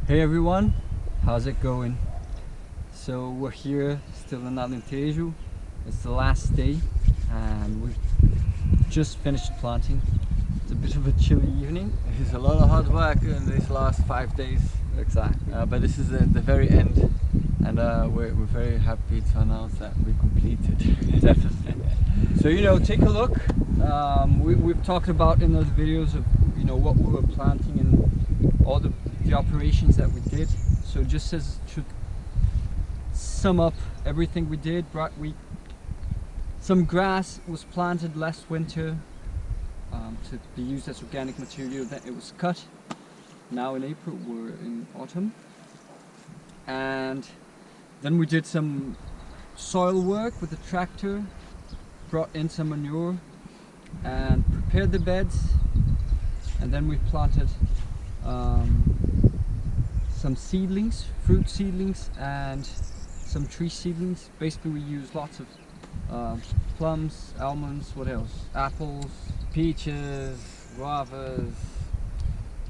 Hey everyone, how's it going? So we're here still in Alentejo. It's the last day and we've just finished planting. It's a bit of a chilly evening. It's a lot of hard work in these last 5 days. Exactly. But this is the very end, and we're very happy to announce that we completed. Definitely. So take a look. We've talked about in other videos of what we were planting and all the operations that we did. So just as to sum up everything we did, some grass was planted last winter to be used as organic material. Then it was cut. Now in April we're in autumn, and then we did some soil work with the tractor, brought in some manure and prepared the beds, and then we planted some seedlings, fruit seedlings and some tree seedlings. Basically we used lots of plums, almonds, what else? Apples, Peaches, guavas,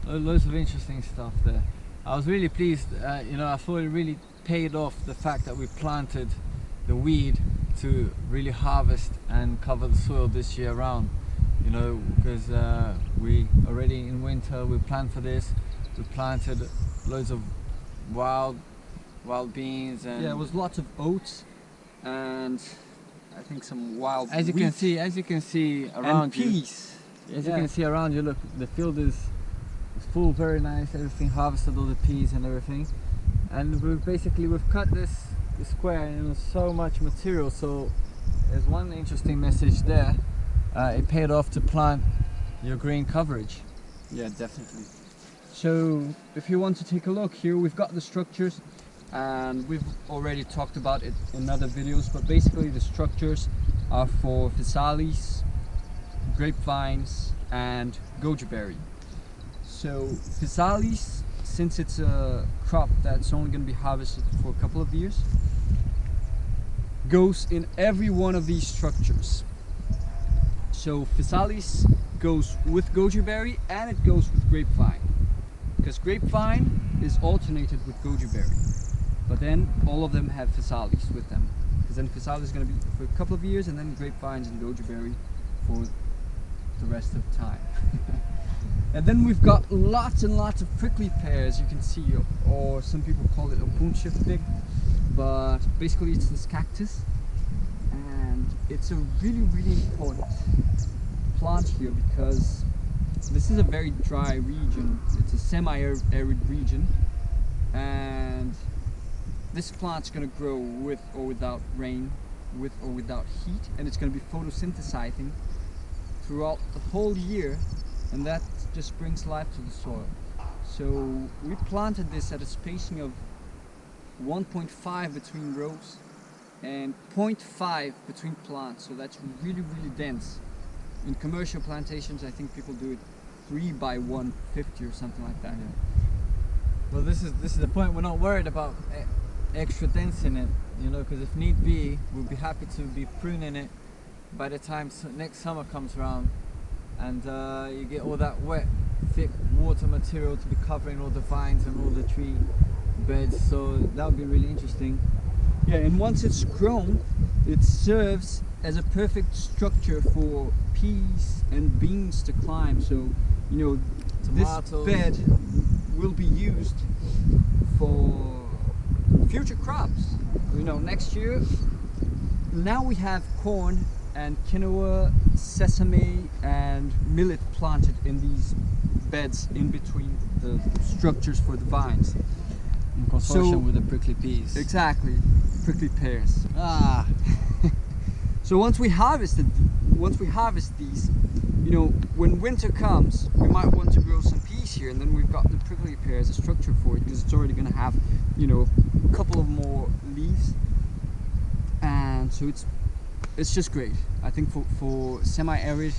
loads of interesting stuff there. I was really pleased, I thought it really paid off the fact that we planted the weed to really harvest and cover the soil this year round. Because we already in winter we planned for this. We planted loads of wild beans, and yeah, it was lots of oats and I think some wild as you can see around and peas. you can see around you, look, the field is full, very nice, everything harvested, all the peas and everything. And we've cut this square and it was so much material, so there's one interesting message there. It paid off to plant your green coverage. Yeah, definitely. So if you want to take a look here, we've got the structures and we've already talked about it in other videos, but basically the structures are for physalis, grapevines and goji berry. So physalis, since it's a crop that's only going to be harvested for a couple of years, goes in every one of these structures. So physalis goes with goji berry and it goes with grapevine, because grapevine is alternated with goji berry, but then all of them have physalis with them, because then physalis is going to be for a couple of years and then grapevines and goji berry for the rest of the time. And then we've got lots and lots of prickly pears, you can see, or some people call it a punche fig, but basically it's this cactus, and it's a really important plant here because this is a very dry region. It's a semi-arid region, and this plant's going to grow with or without rain, with or without heat, and it's going to be photosynthesizing throughout the whole year, and that just brings life to the soil. So we planted this at a spacing of 1.5 between rows and 0.5 between plants, so that's really dense. In commercial plantations I think people do it 3 by 150 or something like that. Yeah. Well, this is the point. We're not worried about extra dense in it, because if need be we'll be happy to be pruning it by the time next summer comes around, and you get all that wet, thick water material to be covering all the vines and all the tree beds, so that would be really interesting. Yeah, and once it's grown, it serves as a perfect structure for peas and beans to climb. So, Tomatoes. this bed will be used for future crops. Next year, now we have corn and quinoa, sesame and millet planted in these beds in between the structures for the vines. In consortium with the prickly peas. Exactly, prickly pears. Ah. So once we harvest these, when winter comes, we might want to grow some peas here, and then we've got the prickly pear as a structure for it, because it's already going to have, a couple of more leaves, and so it's just great. I think for semi-arid,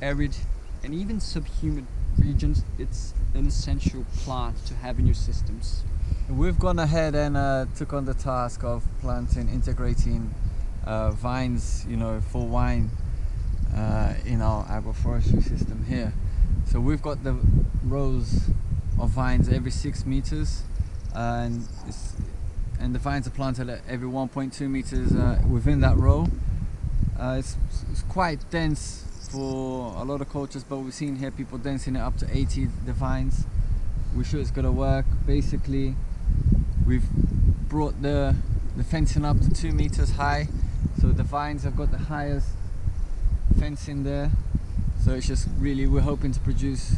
arid, and even subhumid regions, it's an essential plant to have in your systems. We've gone ahead and took on the task of integrating vines, for wine in our agroforestry system here. So we've got the rows of vines every 6 meters, and the vines are planted at every 1.2 meters within that row. It's quite dense for a lot of cultures, but we've seen here people densing it up to 80 the vines. We're sure it's gonna work. Basically, we've brought the fencing up to 2 meters high, so the vines have got the highest fencing there. So it's just really, we're hoping to produce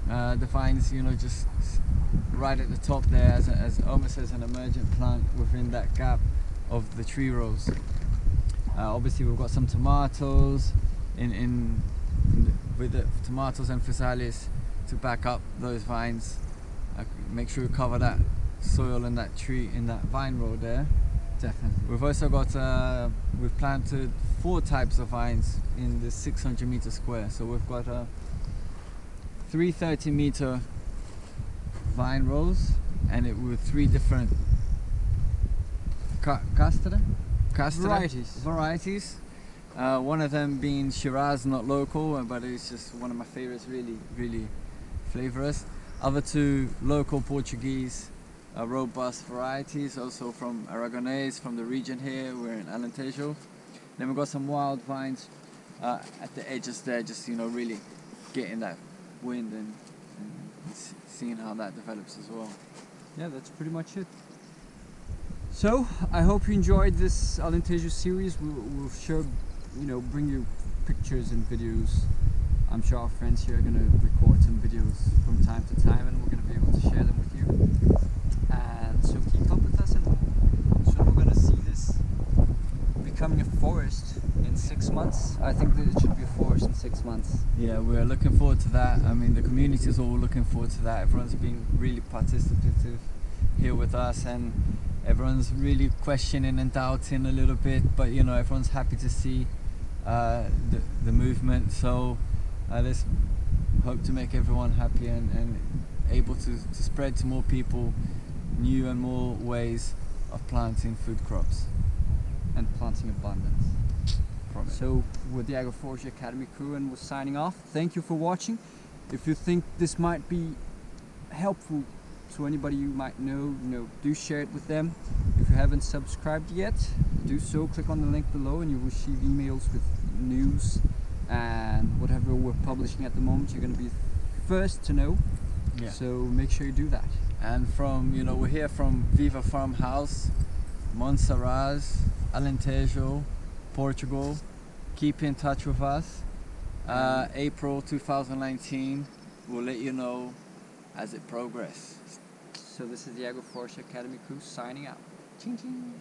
the vines, you know, just right at the top there, as almost as an emergent plant within that gap of the tree rows. Obviously, we've got some tomatoes with the tomatoes and physalis to back up those vines. Make sure we cover that soil and that tree in that vine row there. Definitely. We've also got we've planted 4 types of vines in the 600 meter square. So we've got 3 30-meter vine rows, and it with 3 different castra varieties. One of them being Shiraz, not local, but it's just one of my favorites. Really flavorous. Other 2 local Portuguese robust varieties, also from Aragonese, from the region here. We're in Alentejo. Then we've got some wild vines at the edges there, just, you know, really getting that wind and seeing how that develops as well. Yeah, that's pretty much it. So I hope you enjoyed this Alentejo series. We'll sure, you know, bring you pictures and videos. I'm sure our friends here are going to record some videos from time to time, and we're going to be able to share them with you. And so keep up with us, and soon we're going to see this becoming a forest in 6 months. I think that it should be a forest in 6 months. Yeah, we're looking forward to that. I mean, the community is all looking forward to that. Everyone's been really participative here with us, and everyone's really questioning and doubting a little bit, but you know, everyone's happy to see the movement. So let's hope to make everyone happy and able to spread to more people new and more ways of planting food crops and planting abundance from it. So with the Agroforestry Academy crew, and we're signing off. Thank you for watching. If you think this might be helpful to anybody you might know, do share it with them. If you haven't subscribed yet, do so. Click on the link below and you'll receive emails with news and whatever we're publishing at the moment. You're going to be first to know. Yeah. So make sure you do that. And from, you know, we're here from Viva farmhouse, Monsaraz, Alentejo, Portugal. Keep in touch with us. April 2019, we'll let you know as it progresses. So this is the Agroforestry Academy crew signing out. Ching ching.